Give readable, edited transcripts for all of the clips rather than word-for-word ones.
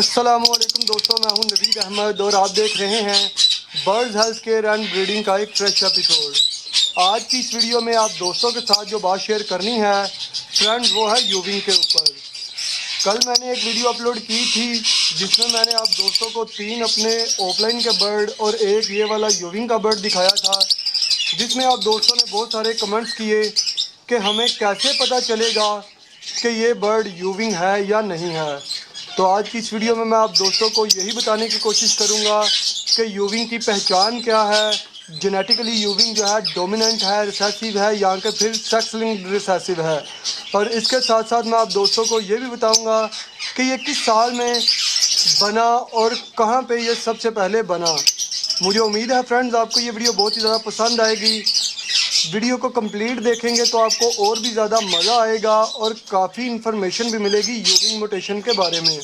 अस्सलामुअलैकुम दोस्तों, मैं हूं नवीद अहमद और आप देख रहे हैं birds health care and breeding का एक फ्रेश एपिसोड। आज की इस वीडियो में आप दोस्तों के साथ जो बात शेयर करनी है फ्रेंड, वो है यूविंग के ऊपर। कल मैंने एक वीडियो अपलोड की थी जिसमें मैंने आप दोस्तों को 3 अपने ऑफलाइन के बर्ड और एक ये वाला यूविंग का बर्ड दिखाया था, जिसमें आप दोस्तों ने बहुत सारे कमेंट्स किए कि हमें कैसे पता चलेगा कि ये बर्ड यूविंग है या नहीं है। तो आज की इस वीडियो में मैं आप दोस्तों को यही बताने की कोशिश करूंगा कि यूविंग की पहचान क्या है, जेनेटिकली यूविंग जो है डोमिनेंट है, रिसेसिव है या कि फिर सेक्स लिंक्ड रिसेसिव है। और इसके साथ साथ मैं आप दोस्तों को ये भी बताऊंगा कि ये किस साल में बना और कहाँ पे ये सबसे पहले बना। मुझे उम्मीद है फ्रेंड्स आपको ये वीडियो बहुत ही ज़्यादा पसंद आएगी। वीडियो को कंप्लीट देखेंगे तो आपको और भी ज़्यादा मज़ा आएगा और काफ़ी इन्फॉर्मेशन भी मिलेगी यूविंग म्यूटेशन के बारे में।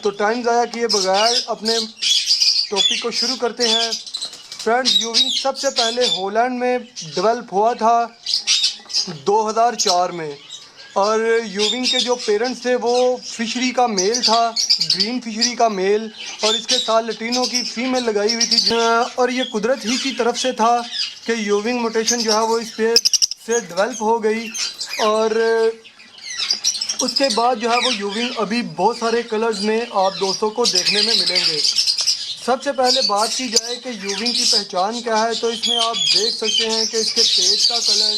तो टाइम ज़ाया किए बगैर अपने टॉपिक को शुरू करते हैं। फ्रेंड्स, यूविंग सबसे पहले हॉलैंड में डेवलप हुआ था 2004 में। और यूविंग के जो पेरेंट्स थे वो फिशरी का मेल था, ग्रीन फिशरी का मेल, और इसके साथ लटीनों की फीमेल लगाई हुई थी। और ये कुदरत ही की तरफ से था कि यूविंग म्यूटेशन जो है वो इस पे से डेवलप हो गई। और उसके बाद जो है वो यूविंग अभी बहुत सारे कलर्स में आप दोस्तों को देखने में मिलेंगे। सबसे पहले बात की जाए कि यूविंग की पहचान क्या है, तो इसमें आप देख सकते हैं कि इसके पेट का कलर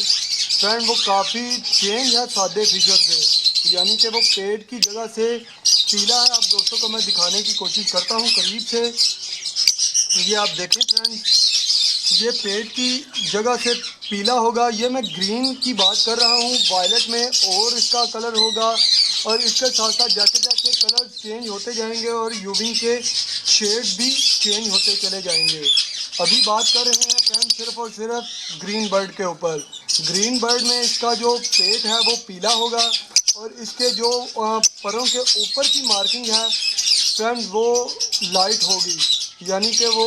फ्रेंड वो काफ़ी चेंज है सादे फीचर से, यानी कि वो पेट की जगह से पीला है। आप दोस्तों को मैं दिखाने की कोशिश करता हूँ करीब से। ये आप देखें फ्रेंड, ये पेट की जगह से पीला होगा। ये मैं ग्रीन की बात कर रहा हूँ, वायलेट में और इसका कलर होगा। और इसके साथ साथ जैसे जैसे कलर चेंज होते जाएंगे और यूविंग के शेड भी चेंज होते चले जाएंगे। अभी बात कर रहे हैं फ्रेंड सिर्फ और सिर्फ ग्रीन बर्ड के ऊपर। ग्रीन बर्ड में इसका जो पेट है वो पीला होगा और इसके जो परों के ऊपर की मार्किंग है फ्रेंड वो लाइट होगी, यानी कि वो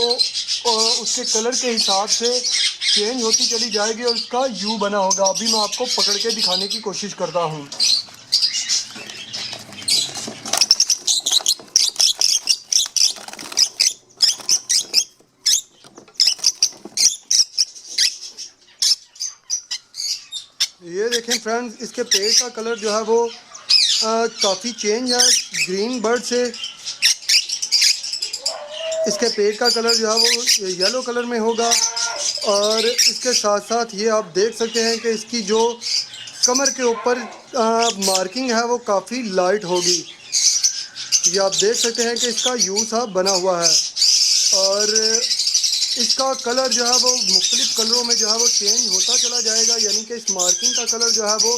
उसके कलर के हिसाब से चेंज होती चली जाएगी और उसका यू बना होगा। अभी मैं आपको पकड़ के दिखाने की कोशिश करता हूँ। ये देखें फ्रेंड्स, इसके पेट का कलर जो है वो काफ़ी चेंज है ग्रीन बर्ड से। इसके पेट का कलर जो है वो येलो कलर में होगा। और इसके साथ साथ ये आप देख सकते हैं कि इसकी जो कमर के ऊपर मार्किंग है वो काफ़ी लाइट होगी। ये आप देख सकते हैं कि इसका यू सा बना हुआ है और इसका कलर जो है वो मुख्तलिफ कलरों में जो है वो चेंज होता चला जाएगा, यानी कि इस मार्किंग का कलर जो है वो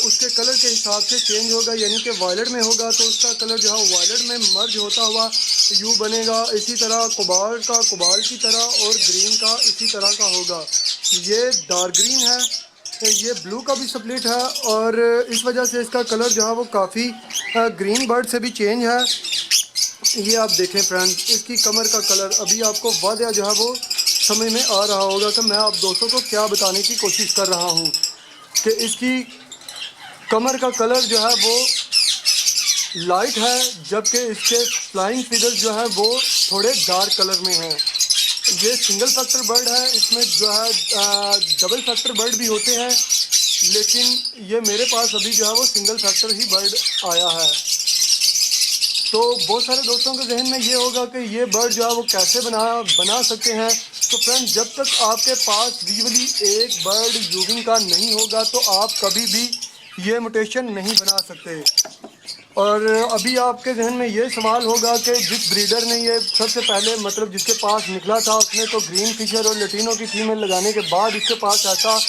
उसके कलर के हिसाब से चेंज होगा। यानी कि वायलेट में होगा तो उसका कलर जो है वायलेट में मर्ज होता हुआ यू बनेगा। इसी तरह कोबाल्ट का कोबाल्ट की तरह और ग्रीन का इसी तरह का होगा। ये डार्क ग्रीन है, ये ब्लू का भी स्प्लिट है और इस वजह से इसका कलर जो है वो काफ़ी ग्रीन बर्ड से भी चेंज है। ये आप देखें फ्रेंड, इसकी कमर का कलर अभी आपको वादिया जो है वो समझ में आ रहा होगा कि मैं आप दोस्तों को क्या बताने की कोशिश कर रहा हूँ कि इसकी कमर का कलर जो है वो लाइट है, जबकि इसके फ्लाइंग फिगर्स जो है वो थोड़े डार्क कलर में हैं। ये सिंगल फैक्टर बर्ड है, इसमें जो है डबल फैक्टर बर्ड भी होते हैं, लेकिन ये मेरे पास अभी जो है वो सिंगल फैक्टर ही बर्ड आया है। तो बहुत सारे दोस्तों के जहन में ये होगा कि ये बर्ड जो है वो कैसे बना सकते हैं। तो फ्रेंड, जब तक आपके पास विजुअली एक बर्ड यूविंग का नहीं होगा तो आप कभी भी ये म्यूटेशन नहीं बना सकते। और अभी आपके जहन में ये सवाल होगा कि जिस ब्रीडर ने ये सबसे पहले मतलब जिसके पास निकला था उसने तो ग्रीन फिशर और लटीनों की फीमेल लगाने के बाद इसके पास ऐसा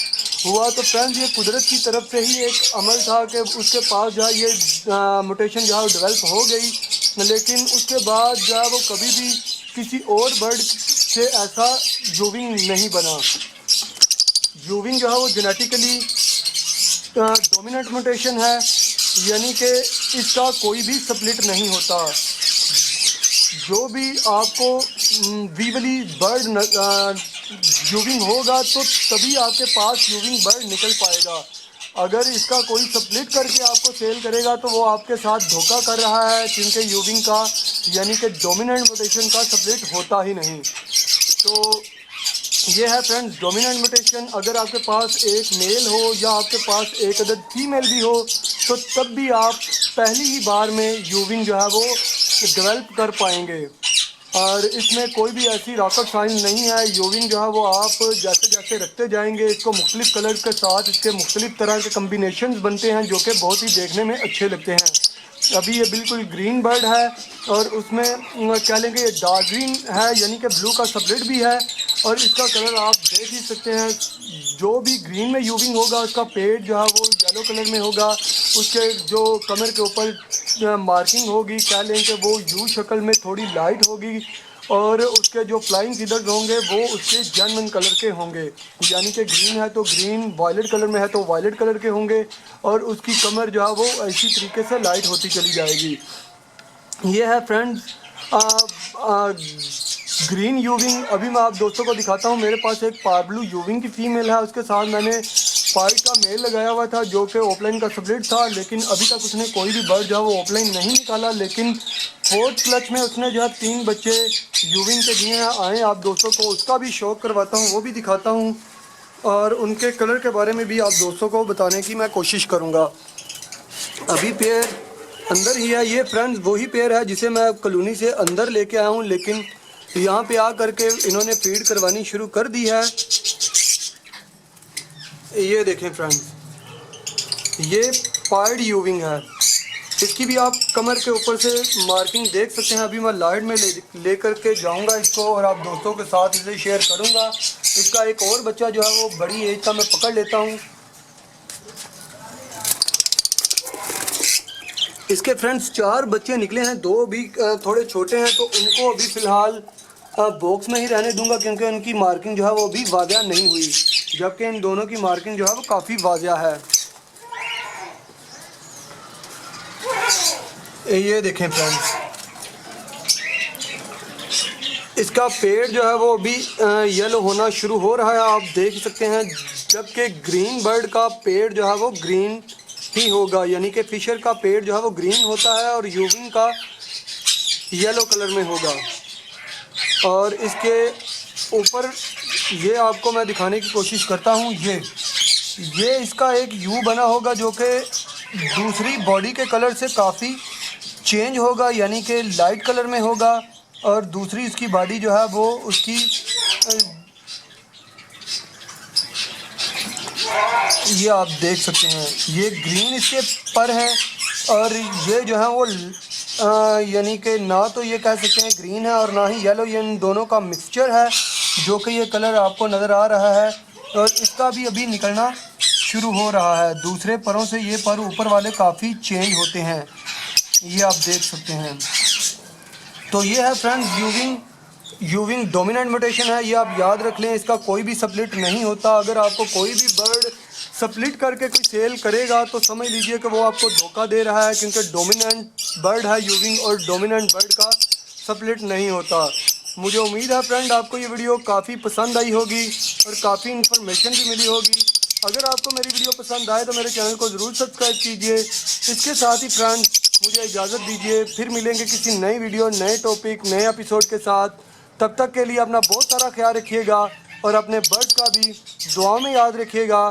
हुआ, तो फ्रेंड्स ये कुदरत की तरफ से ही एक अमल था कि उसके पास जो है ये म्यूटेशन जो है डेवलप हो गई। लेकिन उसके बाद जो है वो कभी भी किसी और बर्ड से ऐसा यूविंग नहीं बना। यूविंग जो है वो जेनेटिकली डोमिनेंट म्यूटेशन है, यानी कि इसका कोई भी स्प्लिट नहीं होता। जो भी आपको वीवली बर्ड यूविंग होगा तो तभी आपके पास यूविंग बर्ड निकल पाएगा। अगर इसका कोई स्प्लिट करके आपको सेल करेगा तो वो आपके साथ धोखा कर रहा है, क्योंकि यूविंग का यानी कि डोमिनेंट म्यूटेशन का स्प्लिट होता ही नहीं। तो ये है फ्रेंड्स डोमिनेंट म्यूटेशन। अगर आपके पास एक मेल हो या आपके पास एक अदद फीमेल भी हो तो तब भी आप पहली ही बार में यूविंग जो है वो डेवलप कर पाएंगे। और इसमें कोई भी ऐसी रॉकेट साइंस नहीं है। यूविंग जो है वो आप जैसे जैसे रखते जाएंगे इसको मुख्तलिफ कलर के साथ इसके मुख्तलिफ तरह के कम्बिनेशन बनते हैं जो कि बहुत ही देखने में अच्छे लगते हैं। अभी ये बिल्कुल ग्रीन बर्ड है और उसमें कह लेंगे ये डार्क ग्रीन है यानी कि ब्लू का स्प्लिट भी है। और इसका कलर आप देख ही सकते हैं, जो भी ग्रीन में यूविंग होगा उसका पेट जो है वो येलो कलर में होगा। उसके जो कमर के ऊपर मार्किंग होगी कह लें कि वो यू शक्ल में थोड़ी लाइट होगी। और उसके जो फ्लाइंग फीदर्स होंगे वो उसके जेनवन कलर के होंगे, यानी कि ग्रीन है तो ग्रीन, वायलेट कलर में है तो वायलेट कलर के होंगे। और उसकी कमर जो है वो ऐसी तरीके से लाइट होती चली जाएगी। ये है फ्रेंड्स ग्रीन यूविंग। अभी मैं आप दोस्तों को दिखाता हूँ, मेरे पास एक पार्ब्लू यूविंग की फीमेल है, उसके साथ मैंने पाइट का मेल लगाया हुआ था जो कि ओपलाइन का स्प्लिट था, लेकिन अभी तक उसने कोई भी बर्ड जो है वो ओपलाइन नहीं निकाला। लेकिन फोर्थ क्लच में उसने जो है 3 बच्चे यूविंग के दिए हैं। आए आप दोस्तों को उसका भी शौक करवाता हूँ, वो भी दिखाता हूँ और उनके कलर के बारे में भी आप दोस्तों को बताने की मैं कोशिश करूँगा। अभी पेयर अंदर ही है। ये फ्रेंड्स वही पेयर है जिसे मैं कॉलोनी से अंदर लेके आया हूँ, लेकिन यहाँ पे आ करके इन्होंने फीड करवानी शुरू कर दी है। ये देखें फ्रेंड्स, ये पार्ड यूविंग है। इसकी भी आप कमर के ऊपर से मार्किंग देख सकते हैं। अभी मैं लाइट में ले करके जाऊँगा इसको और आप दोस्तों के साथ इसे शेयर करूँगा। इसका एक और बच्चा जो है वो बड़ी एज का मैं पकड़ लेता हूँ। इसके फ्रेंड्स 4 बच्चे निकले हैं, 2 भी थोड़े छोटे हैं, तो उनको अभी फ़िलहाल बॉक्स में ही रहने दूंगा क्योंकि उनकी मार्किंग जो है वो अभी वाज़िया नहीं हुई, जबकि इन दोनों की मार्किंग जो है वो काफ़ी वाज़िया है। ये देखें फ्रेंड्स, इसका पेड़ जो है वो अभी येलो होना शुरू हो रहा है, आप देख सकते हैं। जबकि ग्रीन बर्ड का पेड़ जो है वो ग्रीन ही होगा, यानी कि फिशर का पेड़ जो है वो ग्रीन होता है और यूविंग का येलो कलर में होगा। और इसके ऊपर ये आपको मैं दिखाने की कोशिश करता हूँ। ये इसका एक यू बना होगा जो कि दूसरी बॉडी के कलर से काफ़ी चेंज होगा, यानी कि लाइट कलर में होगा। और दूसरी इसकी बॉडी जो है वो उसकी ये आप देख सकते हैं, ये ग्रीन इसके पर है और ये जो है वो यानी कि ना तो ये कह सकते हैं ग्रीन है और ना ही येलो, ये इन दोनों का मिक्सचर है जो कि ये कलर आपको नज़र आ रहा है। और इसका भी अभी निकलना शुरू हो रहा है। दूसरे परों से ये पर ऊपर वाले काफ़ी चेंज होते हैं, ये आप देख सकते हैं। तो ये है फ्रेंड्स यूविंग डोमिनेंट म्यूटेशन है, ये आप याद रख लें। इसका कोई भी स्प्लिट नहीं होता। अगर आपको कोई भी बर्ड स्प्लिट करके कोई सेल करेगा तो समझ लीजिए कि वो आपको धोखा दे रहा है, क्योंकि डोमिनेंट बर्ड है यूविंग और डोमिनेंट बर्ड का स्प्लिट नहीं होता। मुझे उम्मीद है फ्रेंड आपको ये वीडियो काफ़ी पसंद आई होगी और काफ़ी इन्फॉर्मेशन भी मिली होगी। अगर आपको मेरी वीडियो पसंद आए तो मेरे चैनल को ज़रूर सब्सक्राइब कीजिए। इसके साथ ही फ्रेंड मुझे इजाज़त दीजिए, फिर मिलेंगे किसी नई वीडियो, नए टॉपिक, नए एपिसोड के साथ। तब तक के लिए अपना बहुत सारा ख्याल रखिएगा और अपने बर्ड्स का भी दुआ में याद रखिएगा।